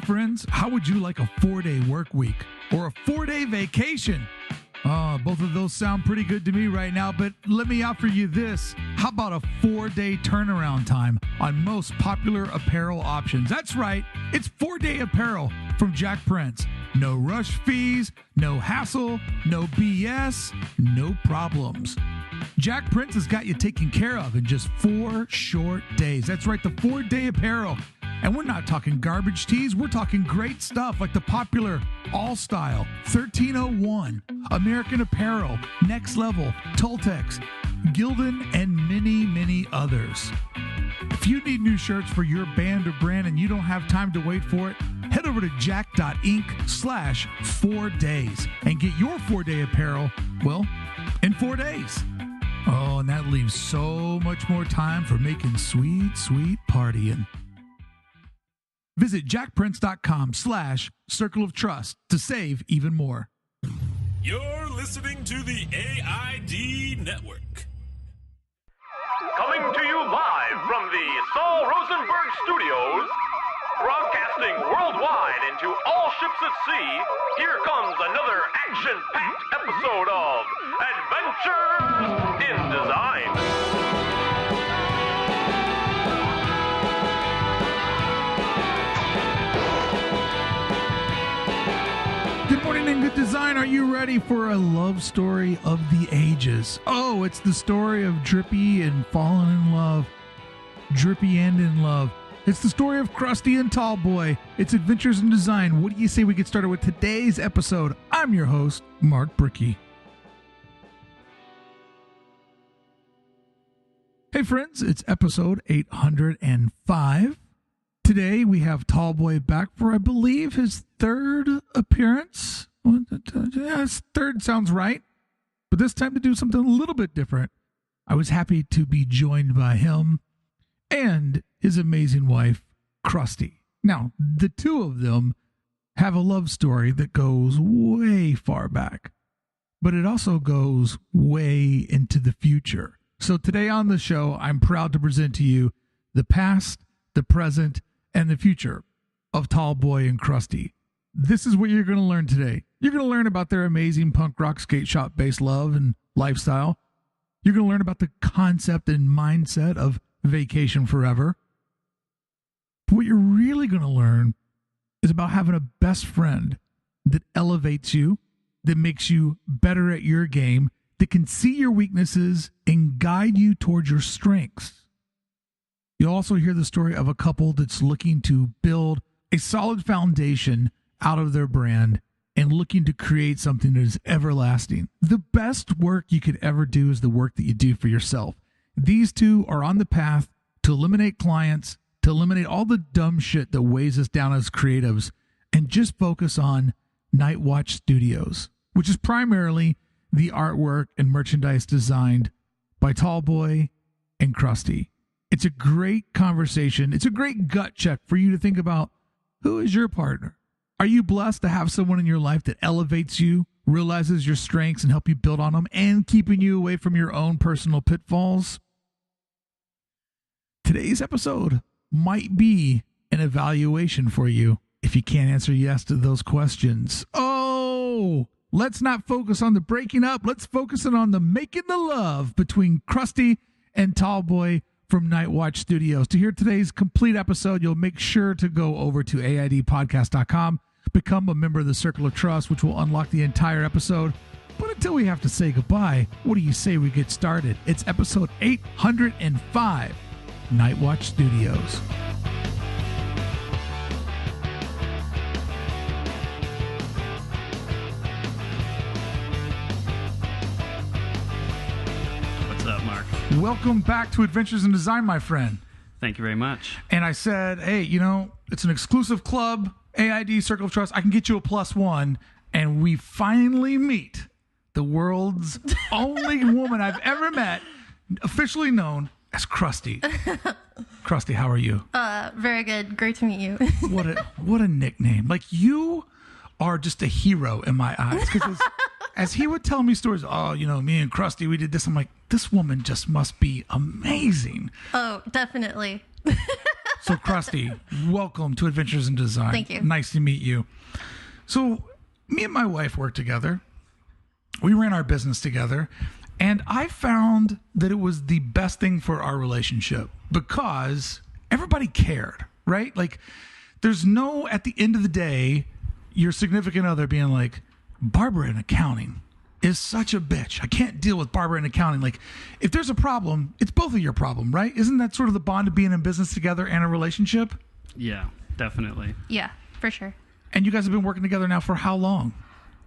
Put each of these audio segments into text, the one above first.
friends, how would you like a 4-day work week or a 4-day vacation? Both of those sound pretty good to me right now, but let me offer you this. How about a 4-day turnaround time on most popular apparel options? That's right, it's 4-day apparel from Jack Prince. No rush fees, no hassle, no BS, no problems. Jack Prince has got you taken care of in just 4 short days. That's right, the 4-day apparel. And we're not talking garbage tees. We're talking great stuff like the popular All Style, 1301, American Apparel, Next Level, Toltex, Gildan, and many, many others. If you need new shirts for your band or brand and you don't have time to wait for it, head over to jack.inc/4days and get your 4-day apparel, well, in 4 days. Oh, and that leaves so much more time for making sweet, sweet partying. Visit jackprince.com/circle of trust to save even more. You're listening to the AID Network. Coming to you live from the Saul Rosenberg Studios, broadcasting worldwide into all ships at sea, here comes another action-packed episode of Adventures in Design. Good morning and good design. Are you ready for a love story of the ages? Oh, it's the story of Drippy and falling in love. Drippy and in love. It's the story of Krusty and Tallboy. It's Adventures in Design. What do you say we get started with today's episode? I'm your host, Mark Bricky. Hey friends, it's episode 805. Today we have Tallboy back for, I believe, his third appearance. Yeah, his third sounds right. But this time to do something a little bit different. I was happy to be joined by him and his amazing wife, Krusty. Now, the two of them have a love story that goes way far back, but it also goes way into the future. So today on the show, I'm proud to present to you the past, the present, and the future of Tallboy and Krusty. This is what you're going to learn today. You're going to learn about their amazing punk rock skate shop based love and lifestyle. You're going to learn about the concept and mindset of vacation forever. But what you're really going to learn is about having a best friend that elevates you, that makes you better at your game, that can see your weaknesses and guide you towards your strengths. You'll also hear the story of a couple that's looking to build a solid foundation out of their brand and looking to create something that is everlasting. The best work you could ever do is the work that you do for yourself. These two are on the path to eliminate clients, to eliminate all the dumb shit that weighs us down as creatives, and just focus on Night Watch Studios, which is primarily the artwork and merchandise designed by Tallboy and Krusty. It's a great conversation. It's a great gut check for you to think about, who is your partner? Are you blessed to have someone in your life that elevates you, realizes your strengths and help you build on them, and keeping you away from your own personal pitfalls? Today's episode might be an evaluation for you if you can't answer yes to those questions. Oh, let's not focus on the breaking up. Let's focus on the making the love between Krusty and Tallboy from Night Watch Studios. To hear today's complete episode, you'll make sure to go over to aidpodcast.com, become a member of the Circle of Trust, which will unlock the entire episode. But until we have to say goodbye, what do you say we get started? It's episode 805, Night Watch Studios. What's up, Mark? Welcome back to Adventures in Design, my friend. Thank you very much. And I said, hey, it's an exclusive club, AID Circle of Trust. I can get you a +1. And we finally meet the world's only woman I've ever met, officially known as Krusty. Krusty, how are you? Very good. Great to meet you. What a nickname. Like, you are just a hero in my eyes. Because as he would tell me stories, me and Krusty, we did this. I'm like, this woman just must be amazing. Oh, definitely. So, Krusty, welcome to Adventures in Design. Thank you. Nice to meet you. So, me and my wife work together. We ran our business together. And I found that it was the best thing for our relationship because everybody cared, right? Like, there's no, at the end of the day, your significant other being like, Barbara in accounting is such a bitch. I can't deal with Barbara in accounting. Like, if there's a problem, it's both of your problem, right? Isn't that sort of the bond of being in business together and a relationship? Yeah, definitely. Yeah, for sure. And you guys have been working together now for how long?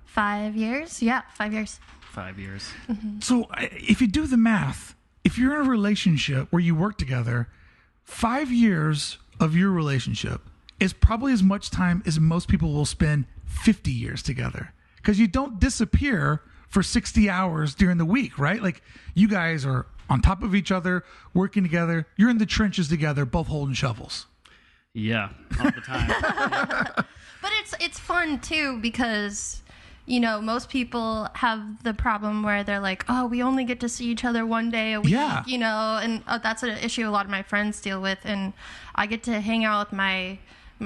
5 years? Yeah, 5 years. 5 years. So if you do the math, if you're in a relationship where you work together, 5 years of your relationship is probably as much time as most people will spend 50 years together. Because you don't disappear for 60 hours during the week, right? Like, you guys are on top of each other, working together. You're in the trenches together, both holding shovels. Yeah, all the time. But it's fun too because, you know, most people have the problem where they're like, oh, we only get to see each other one day a week, Yeah. you know, and that's an issue a lot of my friends deal with. And I get to hang out with my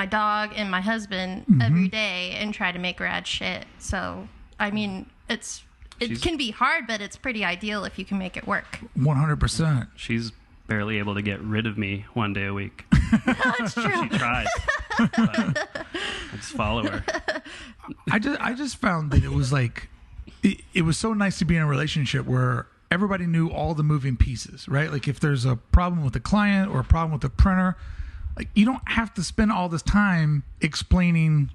dog and my husband every day and try to make rad shit. So, I mean, it can be hard, but it's pretty ideal if you can make it work. 100%. She's barely able to get rid of me one day a week. That's true. She tries. But I just follow her. I just found that it was like, it was so nice to be in a relationship where everybody knew all the moving pieces, right? Like, if there's a problem with the client or a problem with the printer, like, you don't have to spend all this time explaining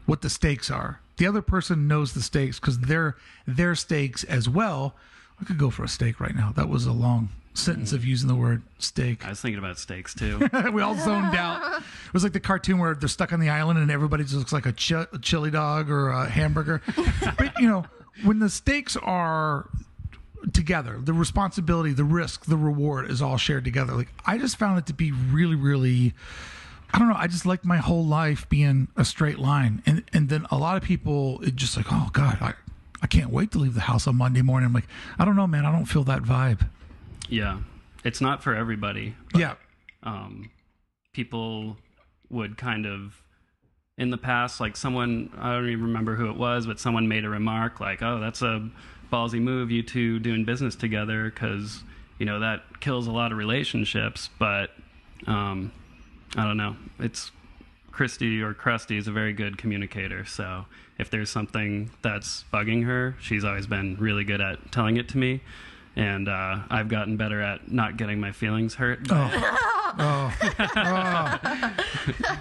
what the stakes are. The other person knows the stakes because they're their stakes as well. I could go for a steak right now. That was a long sentence of using the word steak. I was thinking about steaks too. We all zoned out. It was like the cartoon where they're stuck on the island and everybody just looks like a chili dog or a hamburger. But, you know, when the stakes are together, the responsibility, the risk, the reward is all shared together. Like, I just found it to be really, really, I don't know, I just liked my whole life being a straight line. And then a lot of people, it just like, oh God, I can't wait to leave the house on Monday morning. I'm like, I don't know, man, I don't feel that vibe. Yeah, it's not for everybody. But, Yeah. People would kind of, in the past, like someone, I don't even remember who it was, but someone made a remark like, oh, that's a ballsy move, you two doing business together, because, you know, that kills a lot of relationships. But I don't know. It's Krusty is a very good communicator. So if there's something that's bugging her, she's always been really good at telling it to me. And I've gotten better at not getting my feelings hurt. I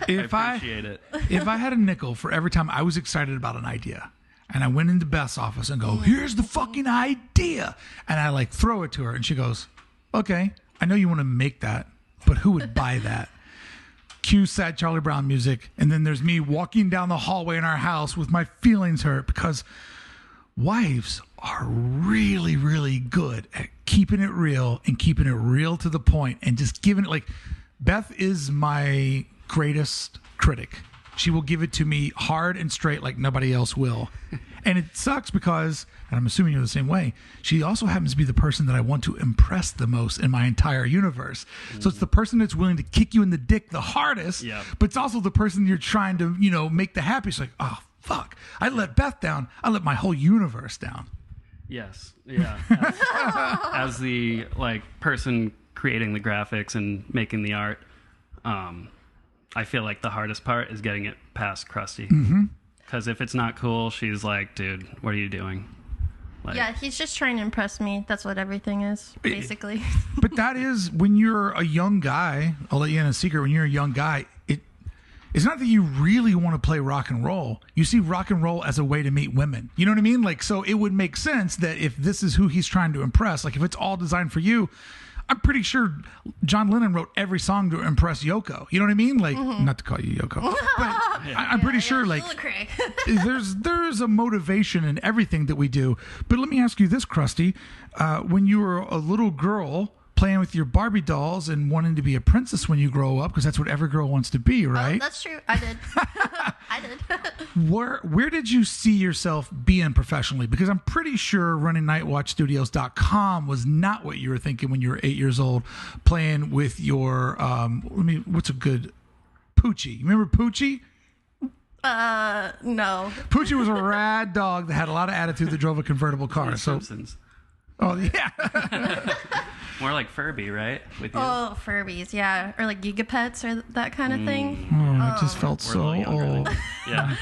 appreciate it. If I had a nickel for every time I was excited about an idea and I went into Beth's office and go, here's the fucking idea, and I like throw it to her and she goes, okay, I know you want to make that, but who would buy that? Cue sad Charlie Brown music, and then there's me walking down the hallway in our house with my feelings hurt because wives are really, really good at keeping it real and keeping it real to the point and just giving it, like, Beth is my greatest critic. She will give it to me hard and straight like nobody else will. And it sucks because, and I'm assuming you're the same way, she also happens to be the person that I want to impress the most in my entire universe. So it's the person that's willing to kick you in the dick the hardest, but it's also the person you're trying to, you know, make the happiest. Like, oh, fuck, I let Beth down. I let my whole universe down. Yes. Yeah. As the like person creating the graphics and making the art, I feel like the hardest part is getting it past Krusty. Because if it's not cool, she's like, dude, what are you doing? Like, Yeah, he's just trying to impress me. That's what everything is, basically. But that is, when you're a young guy, I'll let you in a secret, when you're a young guy, it's not that you really want to play rock and roll. You see rock and roll as a way to meet women. You know what I mean? Like, so it would make sense that if this is who he's trying to impress, like if it's all designed for you, I'm pretty sure John Lennon wrote every song to impress Yoko. You know what I mean? Like, not to call you Yoko, but I'm pretty sure, like, there's a motivation in everything that we do. But let me ask you this, Krusty. When you were a little girl, playing with your Barbie dolls and wanting to be a princess when you grow up, because that's what every girl wants to be, right? That's true. I did. I did. Where did you see yourself being professionally? Because I'm pretty sure running nightwatchstudios.com was not what you were thinking when you were 8 years old, playing with your what's a good Poochie? Remember Poochie? No. Poochie was a rad dog that had a lot of attitude that drove a convertible car. Simpsons. Oh yeah. More like Furby, right? With you. Oh, Furbies, yeah, or like Gigapets or that kind of thing. Oh, I just felt We're a so little younger than old. that. Yeah.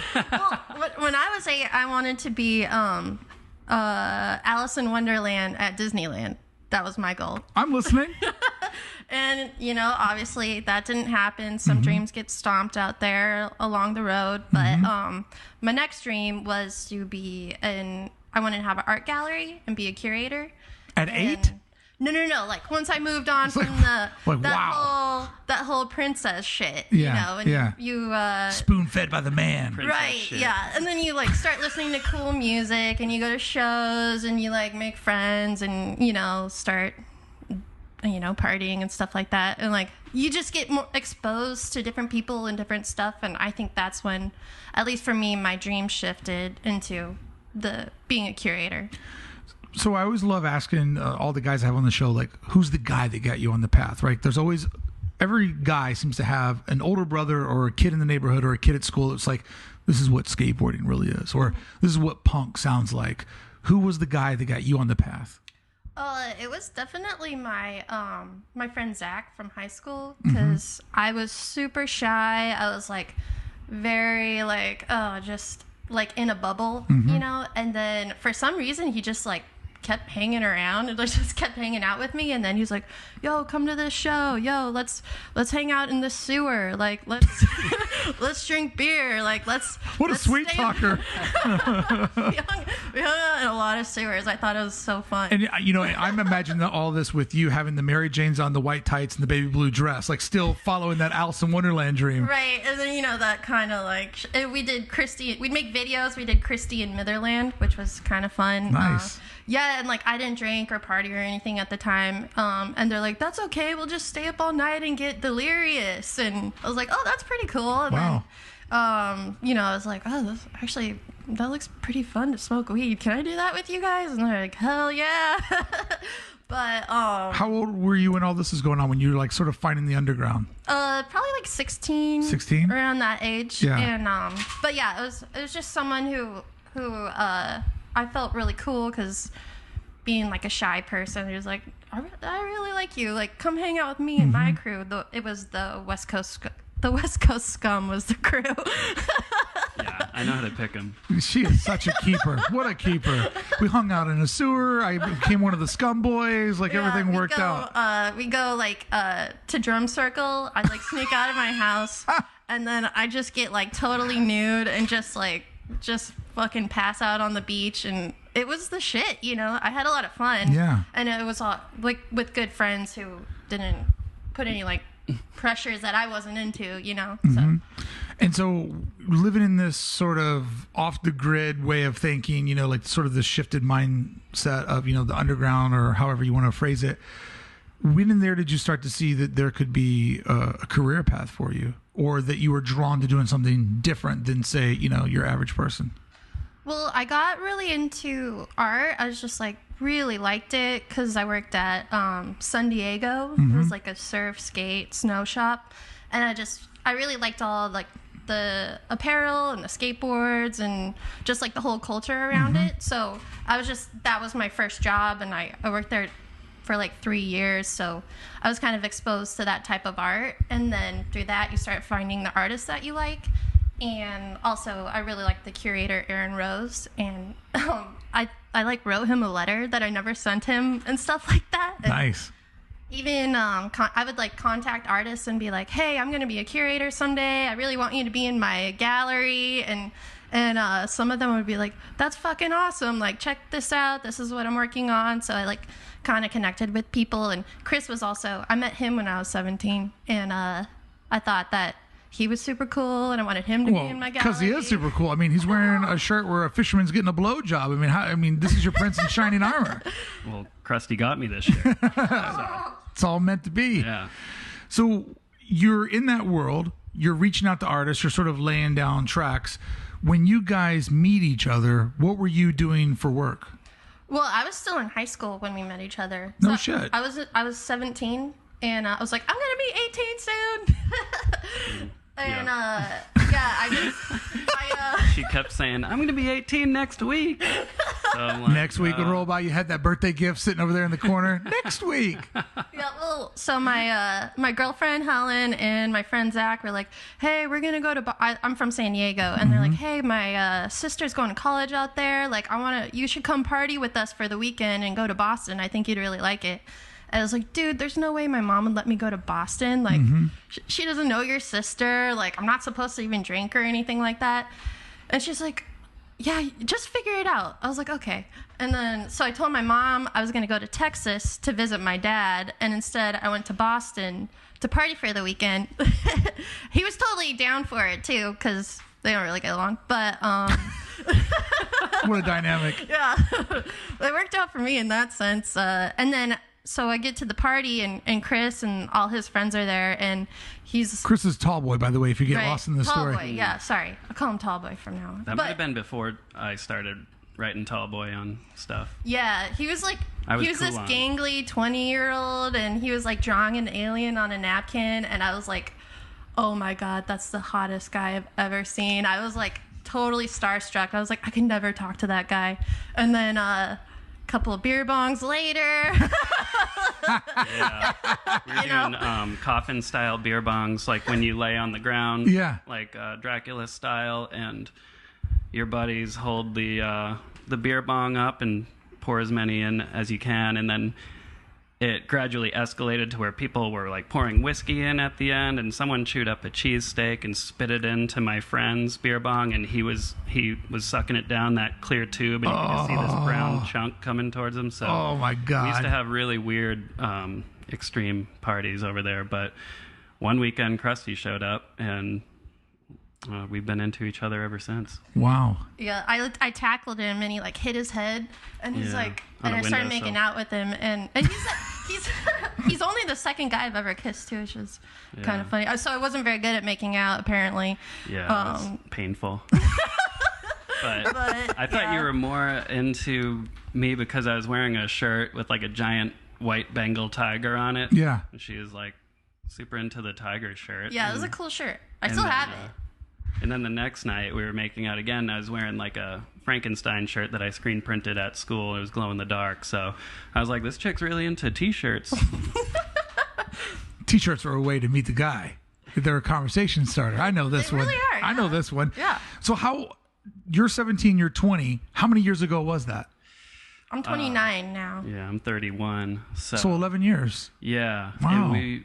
Well, when I was 8, I wanted to be Alice in Wonderland at Disneyland. That was my goal. I'm listening. And, obviously that didn't happen. Some dreams get stomped out there along the road. But my next dream was to be I wanted to have an art gallery and be a curator. At 8? No. Like once I moved on from that whole princess shit, you Spoon fed by the man. right, shit. yeah, and then you like start listening to cool music, and you go to shows, and you like make friends, and start partying and stuff like that, and like you just get more exposed to different people and different stuff, and I think that's when, at least for me, my dream shifted into being a curator. So I always love asking all the guys I have on the show, like, who's the guy that got you on the path, right? There's always, every guy seems to have an older brother or a kid in the neighborhood or a kid at school. It's like, this is what skateboarding really is, or this is what punk sounds like. Who was the guy that got you on the path? It was definitely my my friend Zach from high school, because I was super shy. I was like very like just like in a bubble, and then for some reason he just like kept hanging around and just kept hanging out with me, and then he's like, yo, come to this show, yo, let's hang out in the sewer, like let's let's drink beer, like let's sweet talker. we hung out in a lot of sewers. I thought it was so fun. And I'm imagining all this with you having the Mary Janes on, the white tights and the baby blue dress, like still following that Alice in Wonderland dream. Right, and then that kind of like we did we'd make videos. We did Krusty and Mitherland, which was kind of fun. Nice. Yeah, and like I didn't drink or party or anything at the time, and they're like, that's okay, we'll just stay up all night and get delirious, and I was like, oh, that's pretty cool. And Wow. then I was like, oh, that looks pretty fun to smoke weed. Can I do that with you guys? And they're like, hell yeah. But how old were you when all this was going on, when you were like sort of finding the underground? probably like 16 around that age. Yeah. And but yeah, it was just someone who I felt really cool, because being like a shy person, he was like, I really like you, like come hang out with me and my crew. It was the West Coast Scum was the crew. Yeah, I know how to pick them. She is such a keeper. What a keeper. We hung out in a sewer. I became one of the Scum Boys. Like everything worked out. We go like to drum circle. I like sneak out of my house, and then I just get like totally nude and just fucking pass out on the beach, and it was the shit. I had a lot of fun. Yeah. And it was all like with good friends who didn't put any like pressures that I wasn't into. So. And so living in this sort of off the grid way of thinking, like sort of the shifted mindset of, the underground, or however you want to phrase it. When in there did you start to see that there could be a career path for you, or that you were drawn to doing something different than, say, your average person? Well, I got really into art. I was just like really liked it because I worked at San Diego. It was like a surf, skate, snow shop, and I really liked all like the apparel and the skateboards and just like the whole culture around it. So that was my first job, and I worked there for like 3 years. So I was kind of exposed to that type of art, and then through that you start finding the artists that you like. And also, I really like the curator, Aaron Rose, and I like wrote him a letter that I never sent him and stuff like that. And Nice. even I would like contact artists and be like, hey, I'm going to be a curator someday. I really want you to be in my gallery. And some of them would be like, that's fucking awesome. Like, check this out. This is what I'm working on. So I like kind of connected with people. And Chris was also, I met him when I was 17. And I thought that he was super cool, and I wanted him to be in my gallery. Because he is super cool. I mean, he's wearing a shirt where a fisherman's getting a blowjob. I mean, this is your prince in shining armor. Well, Krusty got me this year. So. It's all meant to be. Yeah. So you're in that world. You're reaching out to artists. You're sort of laying down tracks. When you guys meet each other, what were you doing for work? Well, I was still in high school when we met each other. No shit. I was 17, and I was like, I'm gonna be 18 soon. And She kept saying, I'm going to be 18 next week. So I'm like, Next week would roll by. You had that birthday gift sitting over there in the corner. Next week. Yeah, well, so my girlfriend Helen and my friend Zach were like, hey, we're gonna go to I'm from San Diego, and they're like, hey, my sister's going to college out there, like you should come party with us for the weekend and go to Boston. I think you'd really like it. I was like, dude, there's no way my mom would let me go to Boston. Like, she doesn't know your sister. Like, I'm not supposed to even drink or anything like that. And she's like, yeah, just figure it out. I was like, okay. And then, so I told my mom I was going to go to Texas to visit my dad. And instead, I went to Boston to party for the weekend. He was totally down for it, too, because they don't really get along. But, What a dynamic. yeah, it worked out for me in that sense. And then, so I get to the party, and Chris and all his friends are there, and Chris is Tallboy, by the way, if you get lost in the story. Tallboy, yeah, sorry. I'll call him Tallboy from now on. That might have been before I started writing Tallboy on stuff. Yeah, he was like, he was this gangly 20-year-old, and he was like drawing an alien on a napkin, and I was like, oh my God, that's the hottest guy I've ever seen. I was like totally starstruck. I was like, I can never talk to that guy. And then, couple of beer bongs later. Yeah. We're doing coffin style beer bongs, like when you lay on the ground, like Dracula style, and your buddies hold the beer bong up and pour as many in as you can, and then it gradually escalated to where people were like pouring whiskey in at the end, and someone chewed up a cheesesteak and spit it into my friend's beer bong, and he was sucking it down that clear tube, and you could just see this brown chunk coming towards him. So oh my God, we used to have really weird extreme parties over there. But one weekend Krusty showed up, and we've been into each other ever since. Wow. Yeah, I tackled him, and he like hit his head, and he's like, and I started making out with him, and he's only the second guy I've ever kissed too, which is kind of funny. So I wasn't very good at making out, apparently. Yeah, it was painful. But I thought you were more into me because I was wearing a shirt with like a giant white Bengal tiger on it. Yeah. And she was like super into the tiger shirt. Yeah, it was a cool shirt. I still have it. And then the next night we were making out again. I was wearing like a Frankenstein shirt that I screen printed at school. It was glow in the dark. So I was like, this chick's really into t-shirts. T-shirts are a way to meet the guy. They're a conversation starter. I know this one. Really are, I know this one. Yeah. So you're 17, you're 20. How many years ago was that? I'm 29 now. Yeah, I'm 31. So 11 years. Yeah. Wow. And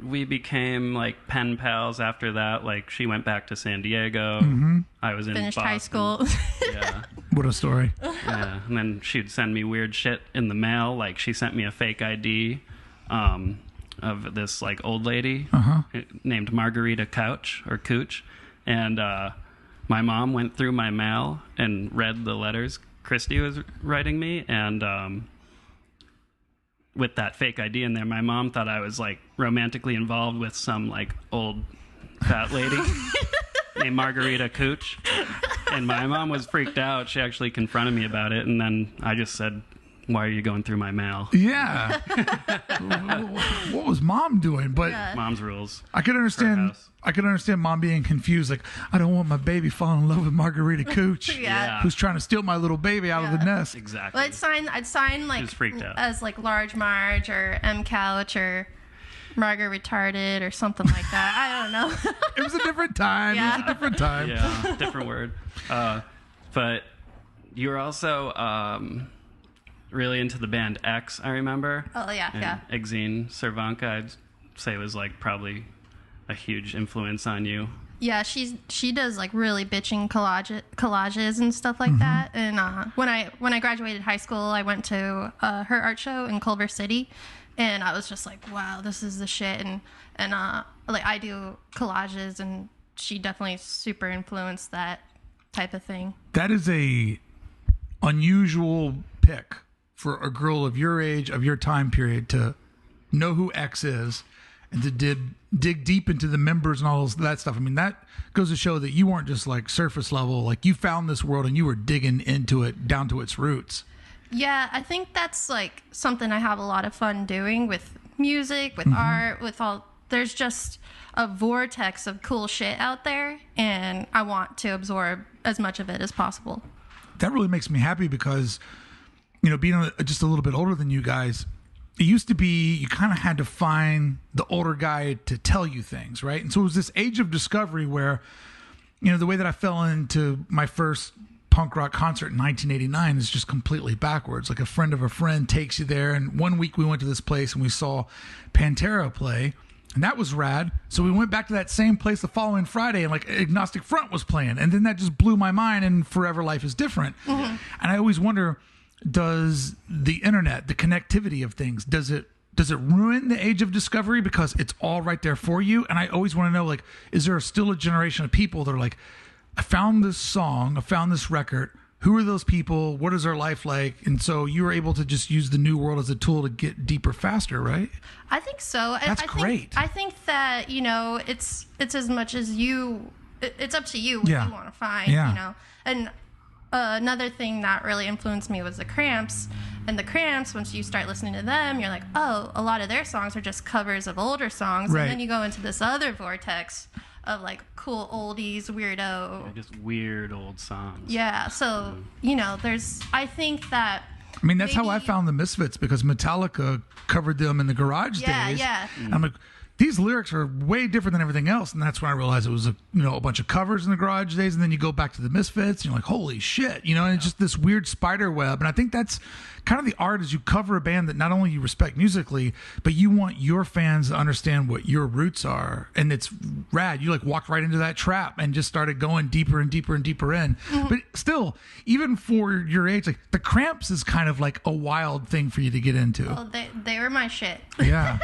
we became like pen pals after that. Like she went back to San Diego. I was in Finished Boston. high school. Yeah. What a story. Yeah. And then she'd send me weird shit in the mail. Like she sent me a fake ID of this like old lady named Margarita Cooch. And my mom went through my mail and read the letters Krusty was writing me, and with that fake ID in there, my mom thought I was like romantically involved with some like old fat lady named Margarita Cooch, and my mom was freaked out. She actually confronted me about it, and then I just said, why are you going through my mail? Yeah. What was mom doing? But Mom's rules. I could understand. I could understand mom being confused. Like, I don't want my baby falling in love with Margarita Cooch, who's trying to steal my little baby out of the nest. Exactly. Well, I'd sign like freaked out. as like Large Marge or M Couch or Margaret Retarded or something like that. I don't know. It was a different time. Yeah. It was a different time. Yeah, different word. But you were also really into the band X, I remember. Oh, yeah, and yeah. Exene Cervanka, I'd say, was like probably a huge influence on you. Yeah, she does like really bitching collages and stuff like that. And when I graduated high school, I went to her art show in Culver City, and I was just like, wow, this is the shit. And like I do collages, and she definitely super influenced that type of thing. That is a unusual pick for a girl of your age, of your time period, to know who X is and to dig deep into the members and all that stuff. I mean, that goes to show that you weren't just like surface level. Like, you found this world and you were digging into it down to its roots. Yeah, I think that's like something I have a lot of fun doing with music, with art, with all. There's just a vortex of cool shit out there, and I want to absorb as much of it as possible. That really makes me happy because, being just a little bit older than you guys, it used to be you kind of had to find the older guy to tell you things, right? And so it was this age of discovery where, the way that I fell into my first punk rock concert in 1989 is just completely backwards. Like, a friend of a friend takes you there, and one week we went to this place and we saw Pantera play, and that was rad. So we went back to that same place the following Friday, and like Agnostic Front was playing, and then that just blew my mind, and Forever Life is Different. And I always wonder, does the internet, the connectivity of things, does it ruin the age of discovery because it's all right there for you? And I always want to know, like, is there still a generation of people that are like, I found this song, I found this record, who are those people, what is their life like? And so you were able to just use the new world as a tool to get deeper faster, right? I think so. That's great. I think that, it's as much as it's up to you what you want to find, And another thing that really influenced me was the Cramps. And the Cramps, once you start listening to them, you're like, oh, a lot of their songs are just covers of older songs. Right. And then you go into this other vortex of like cool oldies, weirdo. Just weird old songs. Yeah. So, I think that. I mean, that's how I found the Misfits, because Metallica covered them in the garage days. Yeah. I'm like, these lyrics are way different than everything else, and that's when I realized it was a bunch of covers in the garage days, and then you go back to the Misfits, and you're like, holy shit, and it's just this weird spider web. And I think that's kind of the art, is you cover a band that not only you respect musically, but you want your fans to understand what your roots are, and it's rad. You like walked right into that trap and just started going deeper and deeper and deeper in. But still, even for your age, like the Cramps is kind of like a wild thing for you to get into. Oh, they were my shit. Yeah.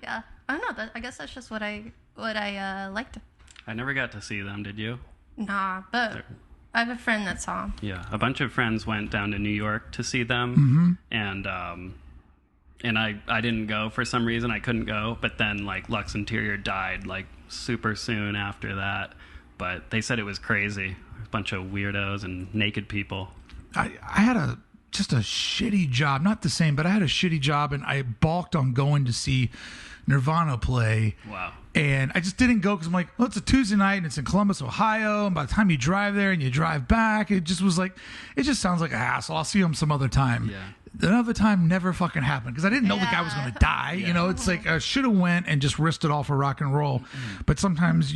Yeah. I don't know. I guess that's just what I liked. I never got to see them, did you? Nah, but I have a friend that saw them. Yeah, a bunch of friends went down to New York to see them, and I didn't go for some reason. I couldn't go, but then like Lux Interior died like super soon after that. But they said it was crazy, a bunch of weirdos and naked people. I had just a shitty job, not the same, but I had a shitty job, and I balked on going to see Nirvana play. Wow. And I just didn't go because I'm like, well, it's a Tuesday night and it's in Columbus, Ohio. And by the time you drive there and you drive back, it just was like, it just sounds like a hassle. I'll see him some other time. Yeah. Another time never fucking happened because I didn't know the guy was going to die. It's like I should have went and just risked it all for rock and roll. But sometimes,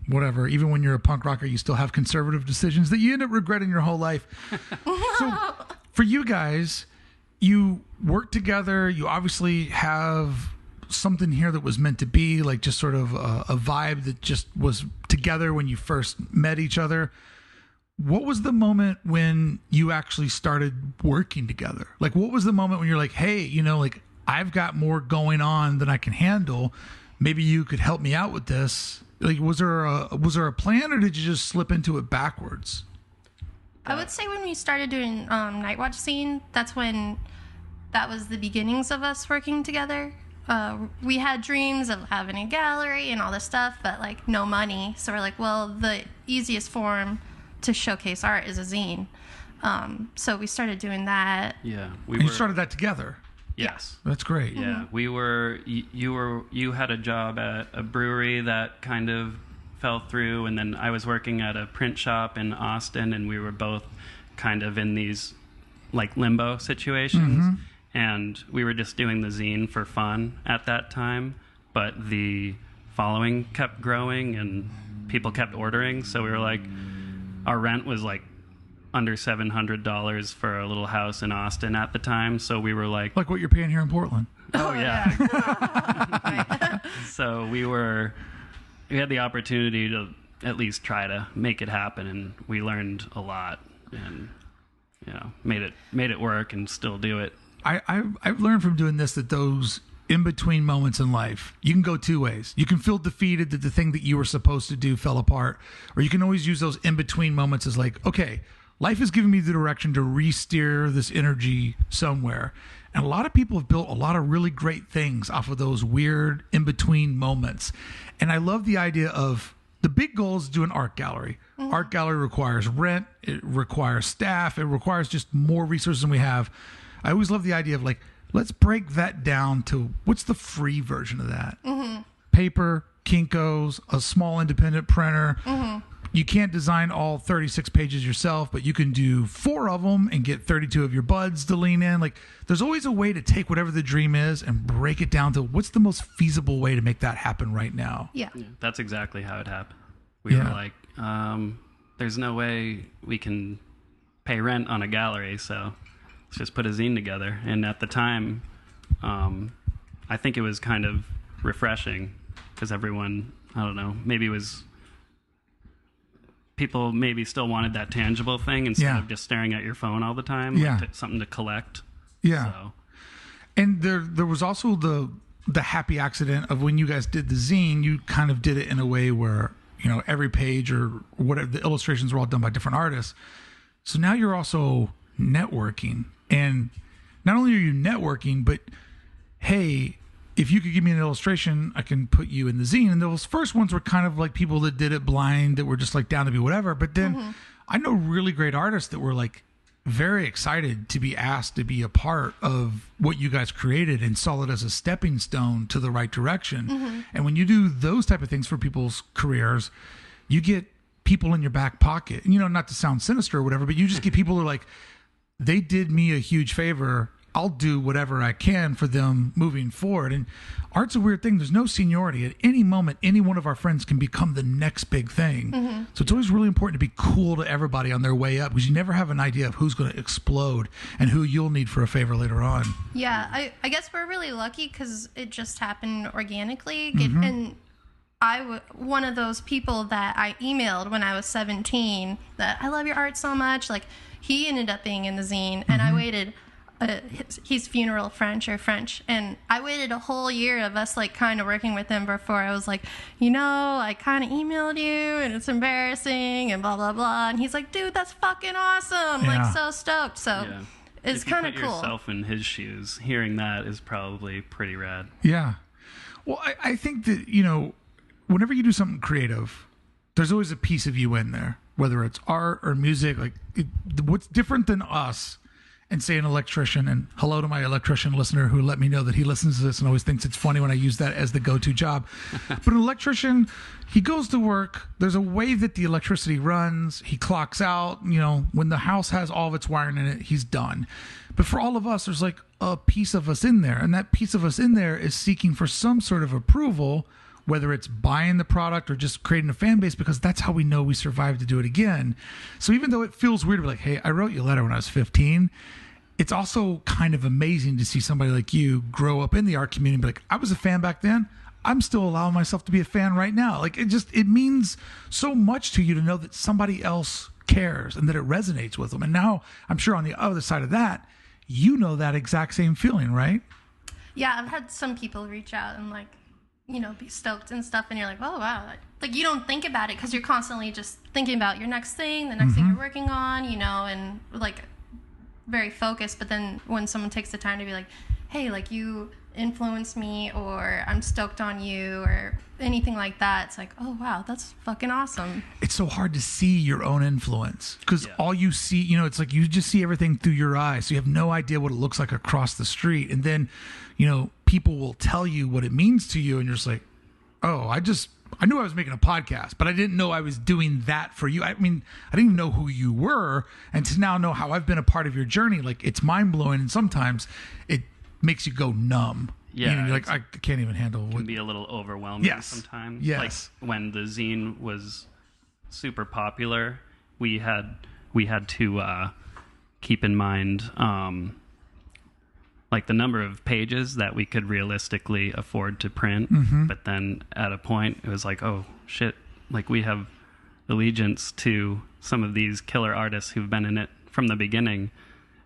whatever, even when you're a punk rocker, you still have conservative decisions that you end up regretting your whole life. So for you guys, you work together. You obviously have something here that was meant to be, like just sort of a vibe that just was together when you first met each other. What was the moment when you actually started working together? Like, what was the moment when you're like, hey, like I've got more going on than I can handle. Maybe you could help me out with this. Like, was there a plan, or did you just slip into it backwards? I would say when we started doing Night Watch Scene, that was the beginnings of us working together. We had dreams of having a gallery and all this stuff, but like no money. So we're like, well, the easiest form to showcase art is a zine. So we started doing that. Yeah, you started that together. Yes, that's great. Yeah, we were. You had a job at a brewery that kind of fell through, and then I was working at a print shop in Austin, and we were both kind of in these like limbo situations. And we were just doing the zine for fun at that time, but the following kept growing and people kept ordering. So we were like, our rent was like under $700 for a little house in Austin at the time. So we were like what you're paying here in Portland. Oh yeah. So we had the opportunity to at least try to make it happen, and we learned a lot, and made it work and still do it. I've learned from doing this that those in-between moments in life, you can go two ways. You can feel defeated that the thing that you were supposed to do fell apart, or you can always use those in-between moments as like, okay, life has given me the direction to re-steer this energy somewhere. And a lot of people have built a lot of really great things off of those weird in-between moments. And I love the idea of the big goal is to do an art gallery. Art gallery requires rent. It requires staff. It requires just more resources than we have. I always love the idea of like, let's break that down to what's the free version of that? Paper, Kinko's, a small independent printer. You can't design all 36 pages yourself, but you can do 4 of them and get 32 of your buds to lean in. Like, there's always a way to take whatever the dream is and break it down to what's the most feasible way to make that happen right now. Yeah. That's exactly how it happened. We were like, there's no way we can pay rent on a gallery, so let's just put a zine together. And at the time, I think it was kind of refreshing because everyone, I don't know, maybe it was... people maybe still wanted that tangible thing instead of just staring at your phone all the time. Like something to collect. Yeah. So. And there was also the happy accident of when you guys did the zine, you kind of did it in a way where, you know, every page or whatever, the illustrations were all done by different artists. So now you're also networking. And not only are you networking, but hey, if you could give me an illustration, I can put you in the zine. And those first ones were kind of like people that did it blind, that were just like down to be whatever. But then I know really great artists that were like very excited to be asked to be a part of what you guys created and saw it as a stepping stone to the right direction. And when you do those type of things for people's careers, you get people in your back pocket. You know, not to sound sinister or whatever, but you just get people who are like, they did me a huge favor. I'll do whatever I can for them moving forward. And art's a weird thing. There's no seniority. At any moment, any one of our friends can become the next big thing. So it's always really important to be cool to everybody on their way up, because you never have an idea of who's going to explode and who you'll need for a favor later on. Yeah, I guess we're really lucky because it just happened organically. And one of those people that I emailed when I was 17 that I love your art so much, like he ended up being in the zine, and I waited... he's funeral French, and I waited a whole year of us like kind of working with him before I was like, you know, I kind of emailed you and it's embarrassing and blah blah blah, and he's like, dude, that's fucking awesome, like so stoked. So it's kind of cool. If you put yourself in his shoes, hearing that is probably pretty rad. Yeah. Well, I think that, you know, whenever you do something creative, there's always a piece of you in there, whether it's art or music. Like what's different than us and say an electrician, and hello to my electrician listener who let me know that he listens to this and always thinks it's funny when I use that as the go-to job. But an electrician, he goes to work. There's a way that the electricity runs. He clocks out. You know, when the house has all of its wiring in it, he's done. But for all of us, there's like a piece of us in there. And that piece of us in there is seeking for some sort of approval, whether it's buying the product or just creating a fan base, because that's how we know we survived to do it again. So even though it feels weird to be like, hey, I wrote you a letter when I was 15, it's also kind of amazing to see somebody like you grow up in the art community and be like, I was a fan back then. I'm still allowing myself to be a fan right now. Like it means so much to you to know that somebody else cares and that it resonates with them. And now I'm sure on the other side of that, you know that exact same feeling, right? Yeah, I've had some people reach out and like, you know, be stoked and stuff, and you're like, oh wow, like you don't think about it because you're constantly just thinking about your next thing, the next thing you're working on, you know, and like very focused. But then when someone takes the time to be like, hey, like you influenced me, or I'm stoked on you, or anything like that, it's like, oh wow, that's fucking awesome. It's so hard to see your own influence because all you see, you know, it's like you just see everything through your eyes, so you have no idea what it looks like across the street. And then, you know, people will tell you what it means to you, and you're just like, oh, I knew I was making a podcast, but I didn't know I was doing that for you. I mean, I didn't even know who you were, and to now know how I've been a part of your journey, like it's mind blowing, and sometimes it makes you go numb. Yeah, you know, you're like, I can't even handle. It can be a little overwhelming sometimes. Yes. Like when the zine was super popular, we had to keep in mind like the number of pages that we could realistically afford to print. But then at a point it was like, oh shit, like we have allegiance to some of these killer artists who've been in it from the beginning,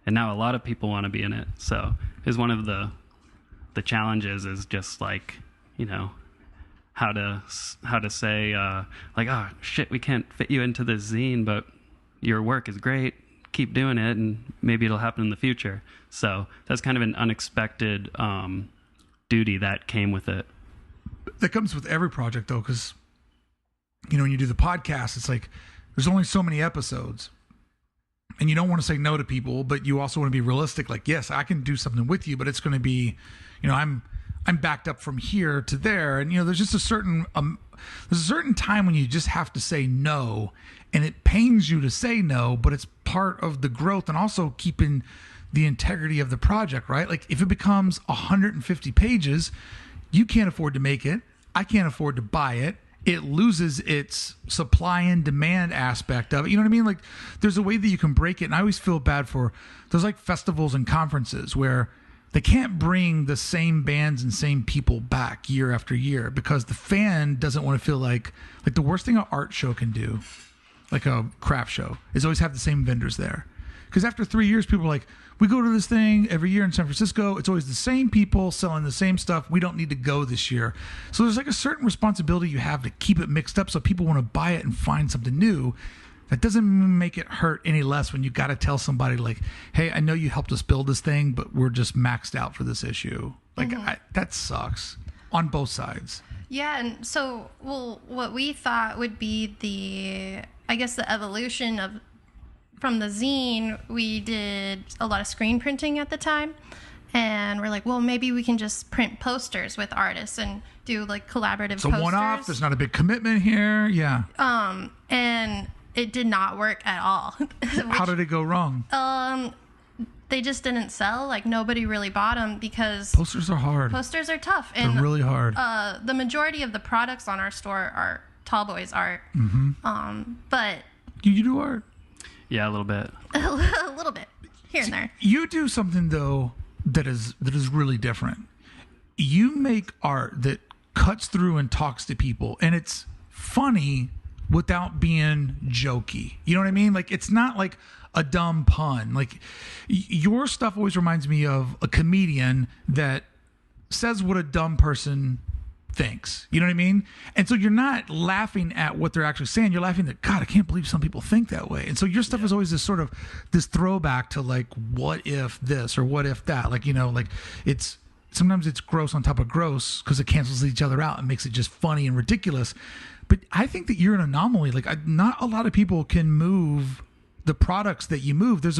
and now a lot of people want to be in it. So it's one of the challenges is just like, you know, how to say like, oh shit, we can't fit you into this zine, but your work is great. Keep doing it, and maybe it'll happen in the future. So that's kind of an unexpected duty that came with it. That comes with every project, though, because, when you do the podcast, it's like there's only so many episodes. And you don't want to say no to people, but you also want to be realistic. Like, yes, I can do something with you, but it's going to be, I'm backed up from here to there. And, there's just a certain time when you just have to say no, and it pains you to say no, but it's part of the growth and also keeping the integrity of the project, right? Like, if it becomes 150 pages, you can't afford to make it. I can't afford to buy it. It loses its supply and demand aspect of it. You know what I mean? Like, there's a way that you can break it. And I always feel bad for those like festivals and conferences where they can't bring the same bands and same people back year after year because the fan doesn't want to feel like the worst thing an art show can do, like a craft show, is always have the same vendors there. Because after 3 years, people are like, we go to this thing every year in San Francisco. It's always the same people selling the same stuff. We don't need to go this year. So there's like a certain responsibility you have to keep it mixed up so people want to buy it and find something new. That doesn't make it hurt any less when you got to tell somebody like, hey, I know you helped us build this thing, but we're just maxed out for this issue. Like, that sucks on both sides. Yeah, and so, what we thought would be the evolution of, from the zine, we did a lot of screen printing at the time. And we're like, well, maybe we can just print posters with artists and do like collaborative posters. So one-off, there's not a big commitment here. Yeah. And it did not work at all. How did it go wrong? They just didn't sell. Like, nobody really bought them because posters are hard. Posters are tough. And they're really hard. The majority of the products on our store are Tallboy's art. But you do art? Yeah, a little bit. A little bit here and there. You do something though that is really different. You make art that cuts through and talks to people, and it's funny without being jokey. You know what I mean? Like, it's not like a dumb pun. Like, your stuff always reminds me of a comedian that says what a dumb person thinks. You know what I mean? And so you're not laughing at what they're actually saying. You're laughing at, God, I can't believe some people think that way. And so your stuff is always this sort of this throwback to like, what if this or what if that? Like, like it's sometimes it's gross on top of gross because it cancels each other out and makes it just funny and ridiculous. But I think that you're an anomaly. Like, not a lot of people can move the products that you move. There's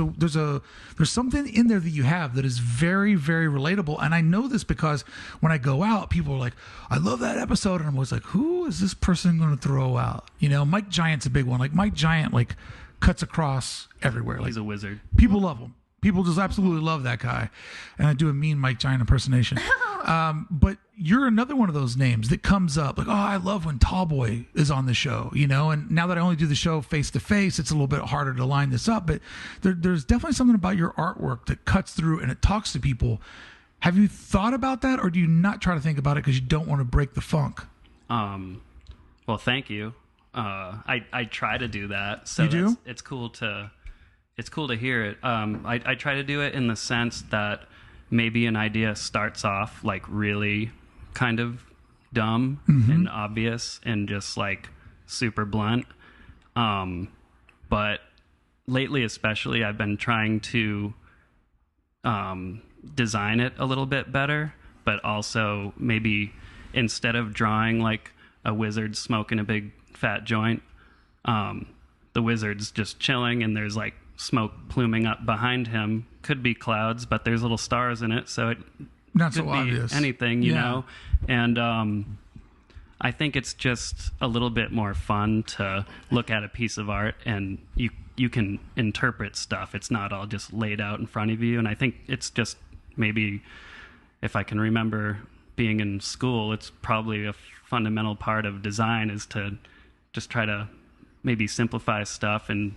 something in there that you have that is very, very relatable. And I know this because when I go out, people are like, I love that episode. And I'm always like, who is this person going to throw out? Mike Giant's a big one. Like, Mike Giant, like, cuts across everywhere. Like, he's a wizard. People love him. People just absolutely love that guy. And I do a mean Mike Giant impersonation. But you're another one of those names that comes up like, oh, I love when Tallboy is on the show, and now that I only do the show face to face, it's a little bit harder to line this up, but there's definitely something about your artwork that cuts through and it talks to people. Have you thought about that, or do you not try to think about it because you don't want to break the funk? Well, thank you. I try to do that. So you do? It's cool to hear it. I try to do it in the sense that maybe an idea starts off like really kind of dumb and obvious and just like super blunt. But lately, especially, I've been trying to design it a little bit better, but also maybe instead of drawing like a wizard smoking a big fat joint, the wizard's just chilling and there's like smoke pluming up behind him. Could be clouds, but there's little stars in it, so it not could so be obvious. Anything, you know. And I think it's just a little bit more fun to look at a piece of art and you can interpret stuff. It's not all just laid out in front of you. And I think it's just maybe, if I can remember being in school, it's probably a fundamental part of design is to just try to maybe simplify stuff and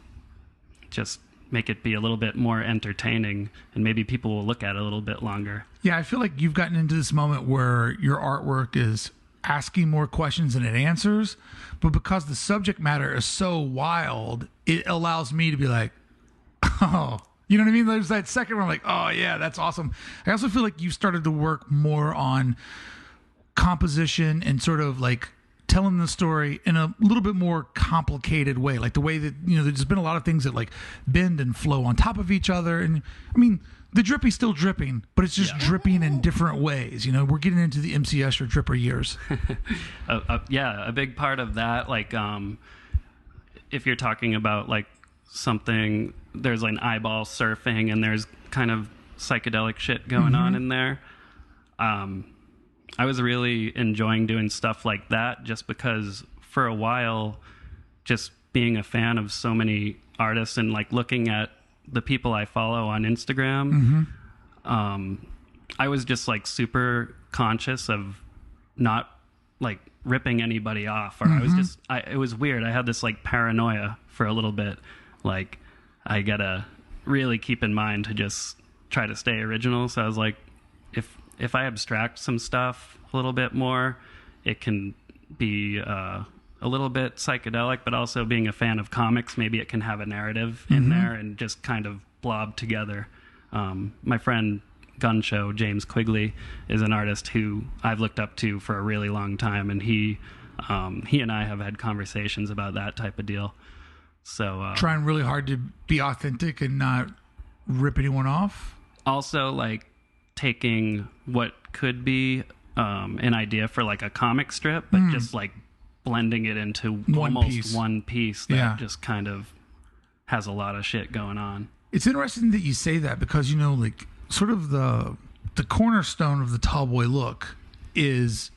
just make it be a little bit more entertaining, and maybe people will look at it a little bit longer. Yeah, I feel like you've gotten into this moment where your artwork is asking more questions than it answers, but because the subject matter is so wild, it allows me to be like, oh, you know what I mean? There's that second where I'm like, oh yeah, that's awesome. I also feel like you started to work more on composition and sort of like telling the story in a little bit more complicated way, like the way that, you know, there's been a lot of things that like bend and flow on top of each other. And I mean, the drippy's still dripping, but it's just dripping in different ways. You know, we're getting into the MCS or dripper years. Yeah, a big part of that, like if you're talking about like something, there's like an eyeball surfing and there's kind of psychedelic shit going on in there. I was really enjoying doing stuff like that just because for a while, just being a fan of so many artists and like looking at the people I follow on Instagram, I was just like super conscious of not like ripping anybody off, or I was just, it was weird. I had this like paranoia for a little bit. Like I gotta really keep in mind to just try to stay original. So I was like, if I abstract some stuff a little bit more, it can be a little bit psychedelic, but also being a fan of comics, maybe it can have a narrative in there and just kind of blob together. My friend Gun Show, James Quigley, is an artist who I've looked up to for a really long time, and he and I have had conversations about that type of deal. So trying really hard to be authentic and not rip anyone off. Also, like taking what could be an idea for like a comic strip, but just like blending it into one piece that just kind of has a lot of shit going on. It's interesting that you say that because, you know, like sort of the cornerstone of the Tallboy look is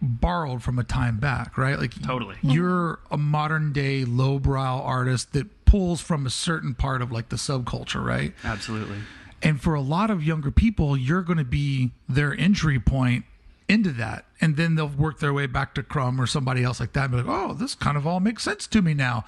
borrowed from a time back, right? Like totally, you're a modern day lowbrow artist that pulls from a certain part of like the subculture, right? Absolutely. And for a lot of younger people, you're going to be their entry point into that. And then they'll work their way back to Crumb or somebody else like that and be like, oh, this kind of all makes sense to me now.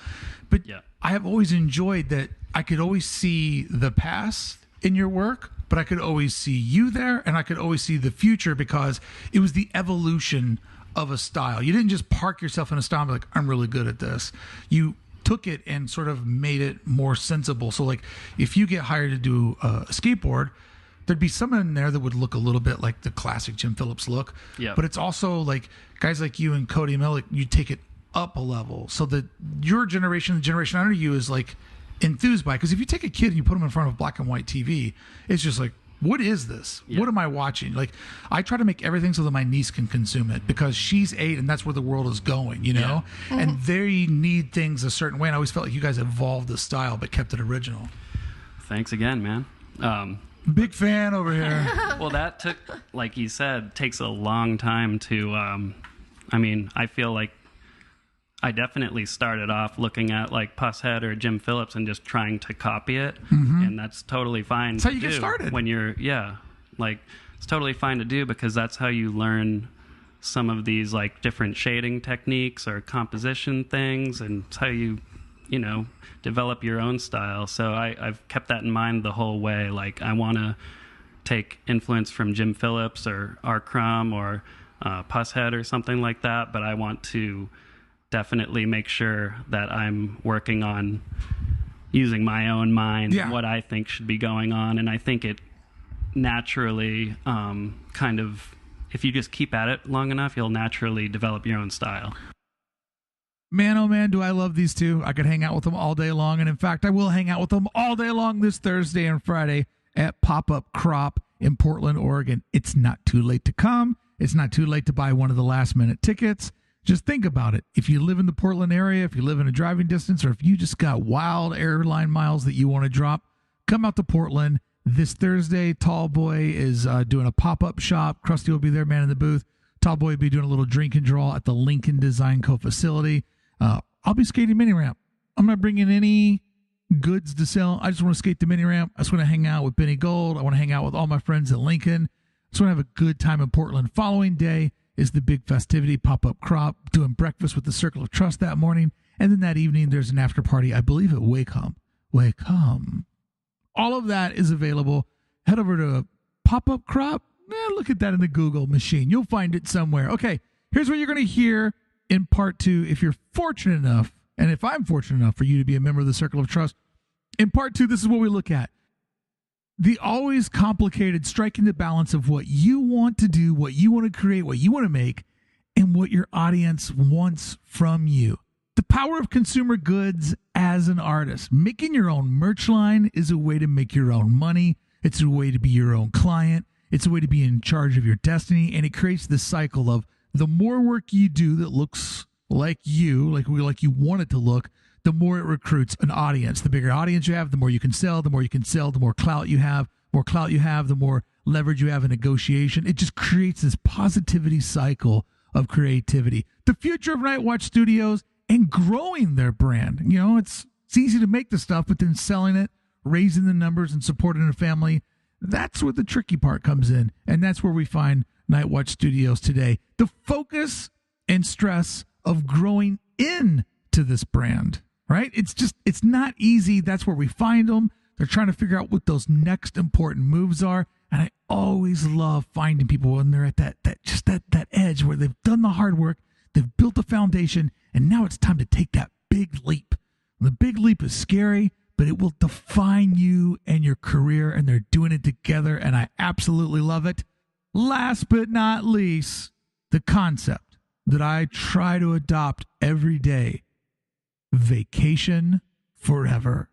But I have always enjoyed that I could always see the past in your work, but I could always see you there, and I could always see the future because it was the evolution of a style. You didn't just park yourself in a style and be like, I'm really good at this. You took it and sort of made it more sensible. So like if you get hired to do a skateboard, there'd be someone in there that would look a little bit like the classic Jim Phillips look. Yeah. But it's also like guys like you and Cody Mellick, you take it up a level so that your generation, the generation under you is like enthused by it. Because if you take a kid and you put them in front of black and white TV, it's just like, what is this? Yeah. What am I watching? Like, I try to make everything so that my niece can consume it because she's 8 and that's where the world is going, you know? Yeah. And they need things a certain way. And I always felt like you guys evolved the style but kept it original. Thanks again, man. Big fan over here. Well, that took, like you said, takes a long time to, I mean, I feel like I definitely started off looking at like Pusshead or Jim Phillips and just trying to copy it, and that's totally fine. That's how you get started. When you're, like it's totally fine to do because that's how you learn some of these like different shading techniques or composition things, and it's how you know, develop your own style. So I've kept that in mind the whole way. Like I want to take influence from Jim Phillips or R. Crumb or Pusshead or something like that, but I want to definitely make sure that I'm working on using my own mind and what I think should be going on. And I think it naturally kind of, if you just keep at it long enough, you'll naturally develop your own style. Man, oh man, do I love these two. I could hang out with them all day long. And in fact, I will hang out with them all day long this Thursday and Friday at Pop-Up Crop in Portland, Oregon. It's not too late to come. It's not too late to buy one of the last minute tickets. Just think about it. If you live in the Portland area, if you live in a driving distance, or if you just got wild airline miles that you want to drop, come out to Portland this Thursday. Tallboy is doing a pop-up shop. Krusty will be there, man in the booth. Tallboy will be doing a little drink and draw at the Lincoln Design Co. facility. I'll be skating mini ramp. I'm not bringing any goods to sell. I just want to skate the mini ramp. I just want to hang out with Benny Gold. I want to hang out with all my friends at Lincoln. I just want to have a good time in Portland. Following day is the big festivity, Pop-Up Crop, doing breakfast with the Circle of Trust that morning. And then that evening, there's an after party, I believe at Wacom. All of that is available. Head over to Pop-Up Crop. Look at that in the Google machine. You'll find it somewhere. Okay, here's what you're going to hear in part 2. If you're fortunate enough, and if I'm fortunate enough for you to be a member of the Circle of Trust, in part 2, this is what we look at. The always complicated striking the balance of what you want to do, what you want to create, what you want to make, and what your audience wants from you. The power of consumer goods as an artist. Making your own merch line is a way to make your own money. It's a way to be your own client. It's a way to be in charge of your destiny. And it creates this cycle of the more work you do that looks like you want it to look, the more it recruits an audience. The bigger audience you have, the more you can sell. The more you can sell, the more clout you have. More clout you have, the more leverage you have in negotiation. It just creates this positivity cycle of creativity. The future of Night Watch Studios and growing their brand. You know, it's easy to make the stuff, but then selling it, raising the numbers, and supporting a family, that's where the tricky part comes in. And that's where we find Night Watch Studios today. The focus and stress of growing into this brand, right? It's not easy. That's where we find them. They're trying to figure out what those next important moves are. And I always love finding people when they're at that edge where they've done the hard work, they've built the foundation, and now it's time to take that big leap. The big leap is scary, but it will define you and your career, and they're doing it together, and I absolutely love it. Last but not least, the concept that I try to adopt every day: vacation forever.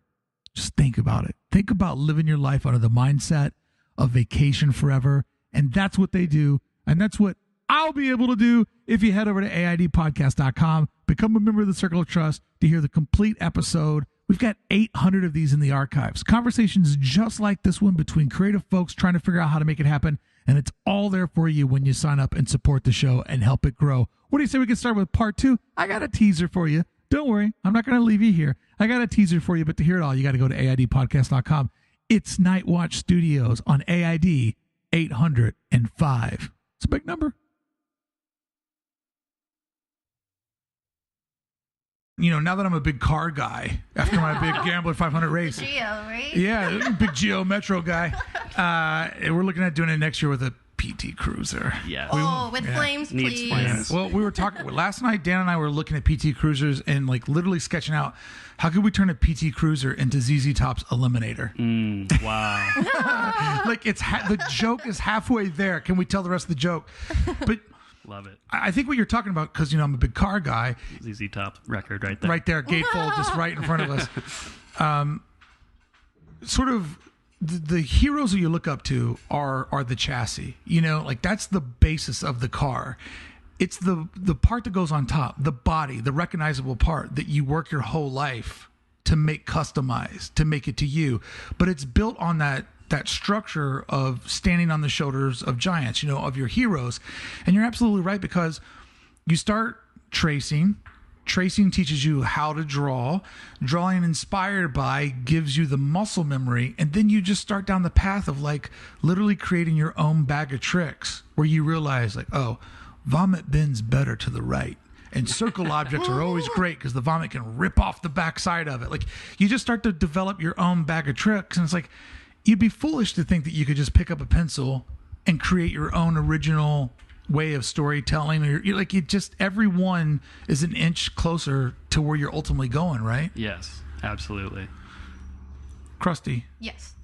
Just think about it. Think about living your life under the mindset of vacation forever. And that's what they do. And that's what I'll be able to do if you head over to AIDpodcast.com, become a member of the Circle of Trust to hear the complete episode. We've got 800 of these in the archives. Conversations just like this one between creative folks trying to figure out how to make it happen. And it's all there for you when you sign up and support the show and help it grow. What do you say we can start with part 2? I got a teaser for you. Don't worry. I'm not going to leave you here. I got a teaser for you, but to hear it all, you got to go to AIDpodcast.com. It's Night Watch Studios on AID 805. It's a big number. You know, now that I'm a big car guy, after my big Gambler 500 race. Geo, right? Yeah, big Geo Metro guy. We're looking at doing it next year with a PT Cruiser. Yeah. With flames, Needs please. flames. Well, we were talking last night. Dan and I were looking at PT Cruisers and like literally sketching out how could we turn a PT Cruiser into ZZ Top's Eliminator. Wow. Like the joke is halfway there. Can we tell the rest of the joke? But Love it. I think what you're talking about, because you know I'm a big car guy. ZZ Top record right there. Right there, gatefold, just right in front of us. Sort of. The heroes that you look up to are the chassis. You know, like that's the basis of the car. It's the part that goes on top, the body, the recognizable part that you work your whole life to make customized, to make it to you. But it's built on that structure of standing on the shoulders of giants, you know, of your heroes. And you're absolutely right, because you start tracing. Tracing teaches you how to draw. Drawing inspired by gives you the muscle memory. And then you just start down the path of like literally creating your own bag of tricks where you realize like, oh, vomit bends better to the right. And circle objects are always great because the vomit can rip off the backside of it. Like you just start to develop your own bag of tricks. And it's like, you'd be foolish to think that you could just pick up a pencil and create your own original way of storytelling, or like it just everyone is an inch closer to where you're ultimately going, right? Yes, absolutely. Krusty, Yes.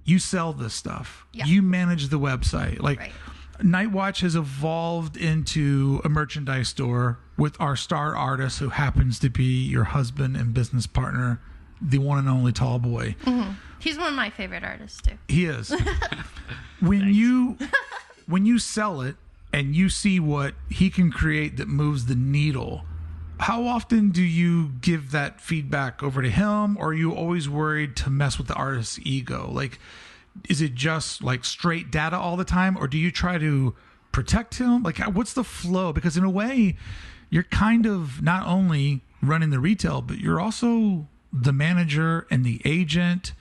you sell this stuff. Yeah. You manage the website. Like Right. Night Watch has evolved into a merchandise store with our star artist, who happens to be your husband and business partner, the one and only Tallboy. Mm-hmm. He's one of my favorite artists too. He is. When you sell it and you see what he can create that moves the needle, how often do you give that feedback over to him, or are you always worried to mess with the artist's ego? Like, is it just like straight data all the time, or do you try to protect him? Like, what's the flow? Because in a way, you're kind of not only running the retail, but you're also the manager and the agent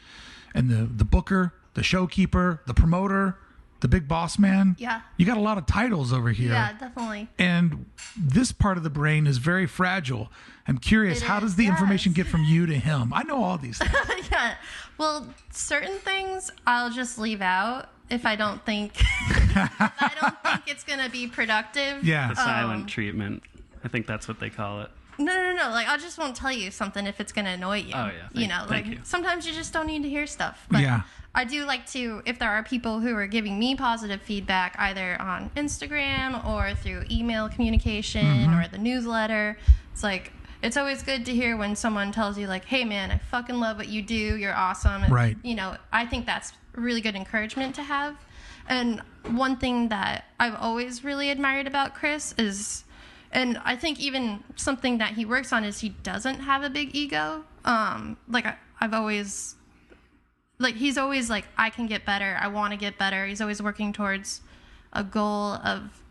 and the booker, the showkeeper, the promoter, the big boss man. Yeah. You got a lot of titles over here. Yeah, definitely. And this part of the brain is very fragile. I'm curious, how does the information get from you to him? I know all these things. Yeah. Well, certain things I'll just leave out if I don't think it's going to be productive. Yeah. The silent treatment. I think that's what they call it. No. Like, I just won't tell you something if it's going to annoy you. Oh, yeah. Thank you. Sometimes you just don't need to hear stuff. But Yeah. I do like to, if there are people who are giving me positive feedback, either on Instagram or through email communication or the newsletter, it's like, it's always good to hear when someone tells you, like, hey, man, I fucking love what you do. You're awesome. And, Right. I think that's really good encouragement to have. And one thing that I've always really admired about Chris is, and I think even something that he works on, is he doesn't have a big ego. I've always... Like, he's always like, I can get better. I want to get better. He's always working towards a goal of...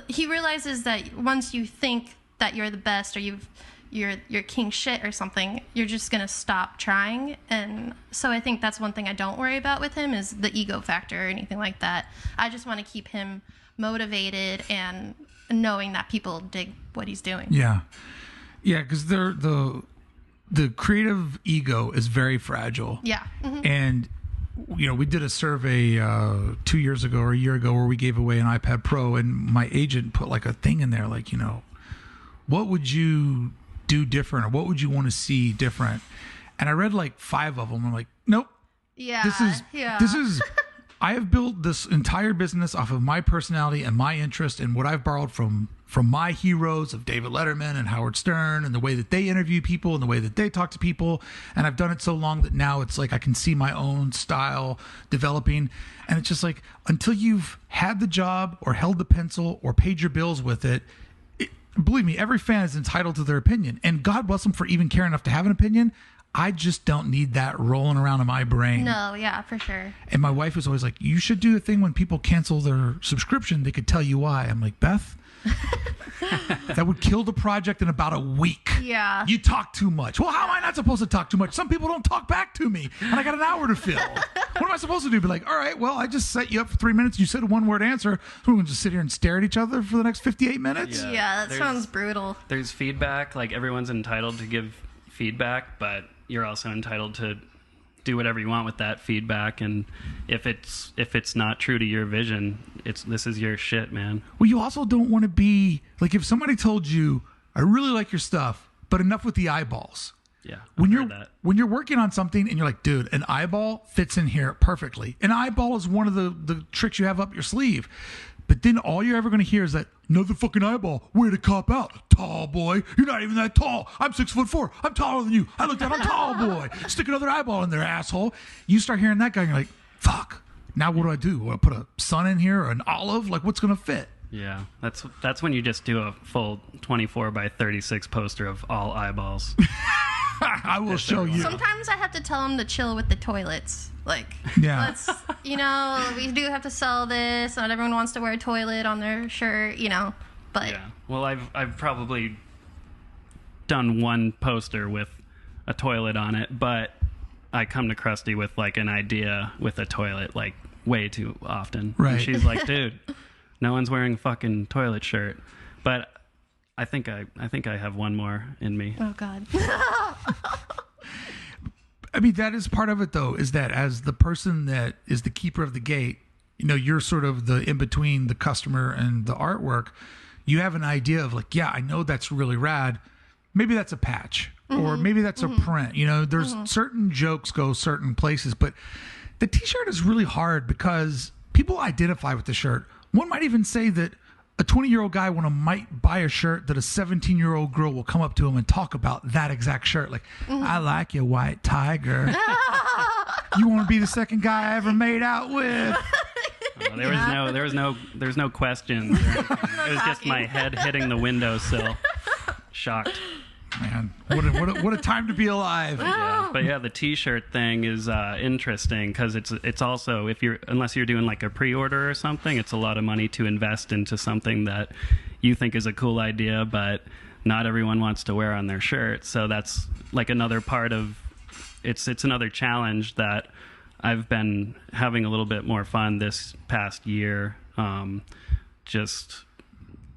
He realizes that once you think that you're the best or you're king shit or something, you're just going to stop trying. And so I think that's one thing I don't worry about with him, is the ego factor or anything like that. I just want to keep him motivated and knowing that people dig what he's doing. Yeah. Yeah, because the creative ego is very fragile. Yeah. Mm-hmm. And, we did a survey 2 years ago or a year ago where we gave away an iPad Pro, and my agent put like a thing in there, like, what would you do different, or what would you want to see different? And I read like 5 of them. I'm like, nope. Yeah. This is I have built this entire business off of my personality and my interest and what I've borrowed from my heroes of David Letterman and Howard Stern, and the way that they interview people and the way that they talk to people. And I've done it so long that now it's like I can see my own style developing. And it's just like, until you've had the job or held the pencil or paid your bills with it, believe me, every fan is entitled to their opinion. And God bless them for even caring enough to have an opinion. I just don't need that rolling around in my brain. No, yeah, for sure. And my wife was always like, you should do a thing when people cancel their subscription, they could tell you why. I'm like, Beth, that would kill the project in about a week. Yeah. You talk too much. Well, how am I not supposed to talk too much? Some people don't talk back to me, and I got an hour to fill. What am I supposed to do? Be like, all right, well, I just set you up for 3 minutes. You said a one-word answer. So we're going to just sit here and stare at each other for the next 58 minutes? Yeah, that sounds brutal. There's feedback. Like, everyone's entitled to give feedback, but you're also entitled to do whatever you want with that feedback. And if it's not true to your vision, this is your shit, man. Well, you also don't want to be like, if somebody told you, I really like your stuff, but enough with the eyeballs. Yeah. When you're working on something and you're like, dude, an eyeball fits in here perfectly. An eyeball is one of the tricks you have up your sleeve. But then all you're ever going to hear is that, another fucking eyeball. Way to cop out, tall boy. You're not even that tall. I'm 6'4". I'm taller than you. I look down, I'm tall boy. Stick another eyeball in there, asshole. You start hearing that guy, and you're like, fuck. Now what do I do? Do I put a sun in here or an olive? Like, what's going to fit? Yeah, that's when you just do a full 24 by 36 poster of all eyeballs. I will show you. Sometimes I have to tell them to chill with the toilets. Like, yeah. Let's, we do have to sell this. Not everyone wants to wear a toilet on their shirt, But yeah. Well, I've probably done one poster with a toilet on it, but I come to Krusty with like an idea with a toilet like way too often. Right. And she's like, dude, no one's wearing a fucking toilet shirt. But I think I have one more in me. Oh God. I mean, that is part of it, though, is that as the person that is the keeper of the gate, you're sort of the in between the customer and the artwork. You have an idea of like, yeah, I know that's really rad. Maybe that's a patch, or maybe that's a print. There's certain jokes go certain places, but the T-shirt is really hard because people identify with the shirt. One might even say that a 20-year-old guy might buy a shirt that a 17-year-old girl will come up to him and talk about that exact shirt. Like, I like your white tiger. You want to be the second guy I ever made out with. There's no questions. It was just my head hitting the windowsill. Shocked. Man, what a time to be alive. But yeah, the T-shirt thing is interesting because it's also, unless you're doing like a pre-order or something, it's a lot of money to invest into something that you think is a cool idea, but not everyone wants to wear on their shirt. So that's like another part of it's another challenge that I've been having a little bit more fun this past year. Just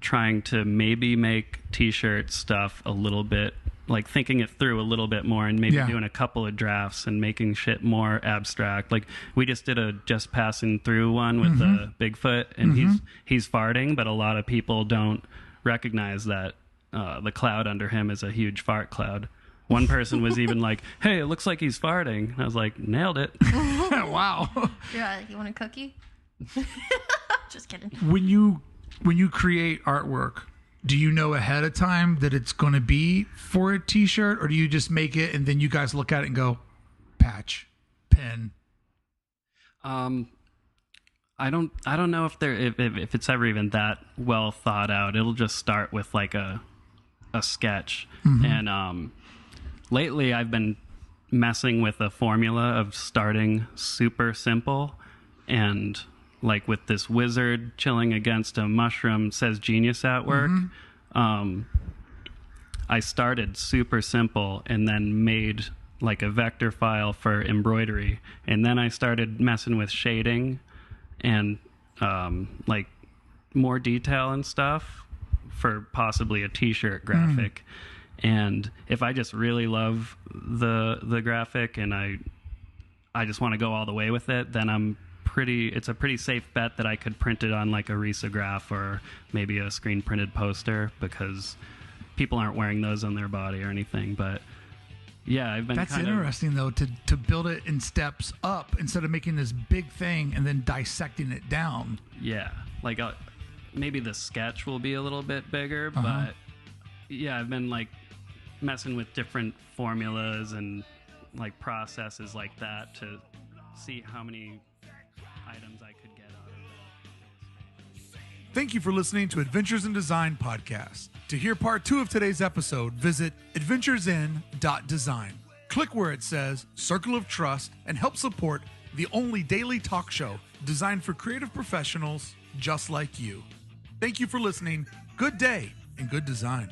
trying to maybe make T-shirt stuff a little bit, like thinking it through a little bit more, and maybe doing a couple of drafts and making shit more abstract. Like we just did a just passing through one with the Bigfoot, and he's farting, but a lot of people don't recognize that the cloud under him is a huge fart cloud. One person was even like, "Hey, it looks like he's farting." I was like, "Nailed it." Wow. Yeah, you want a cookie? Just kidding. When you create artwork, do you know ahead of time that it's going to be for a t-shirt, or do you just make it and then you guys look at it and go, patch, pen? I don't know if if it's ever even that well thought out. It'll just start with like a sketch. And lately I've been messing with the formula of starting super simple, and like with this wizard chilling against a mushroom says genius at work. I started super simple and then made like a vector file for embroidery, and then I started messing with shading and like more detail and stuff for possibly a t-shirt graphic. And if I just really love the graphic and I just want to go all the way with it, then it's a pretty safe bet that I could print it on like a risograph or maybe a screen printed poster, because people aren't wearing those on their body or anything. But yeah, I've been That's interesting, though, to build it in steps up instead of making this big thing and then dissecting it down. Yeah, like maybe the sketch will be a little bit bigger, but yeah, I've been like messing with different formulas and like processes like that to see how many items I could get out of it. Thank you for listening to Adventures in Design podcast. To hear part 2 of today's episode, visit adventuresin.design. Click where it says Circle of Trust and help support the only daily talk show designed for creative professionals just like you. Thank you for listening. Good day and good design.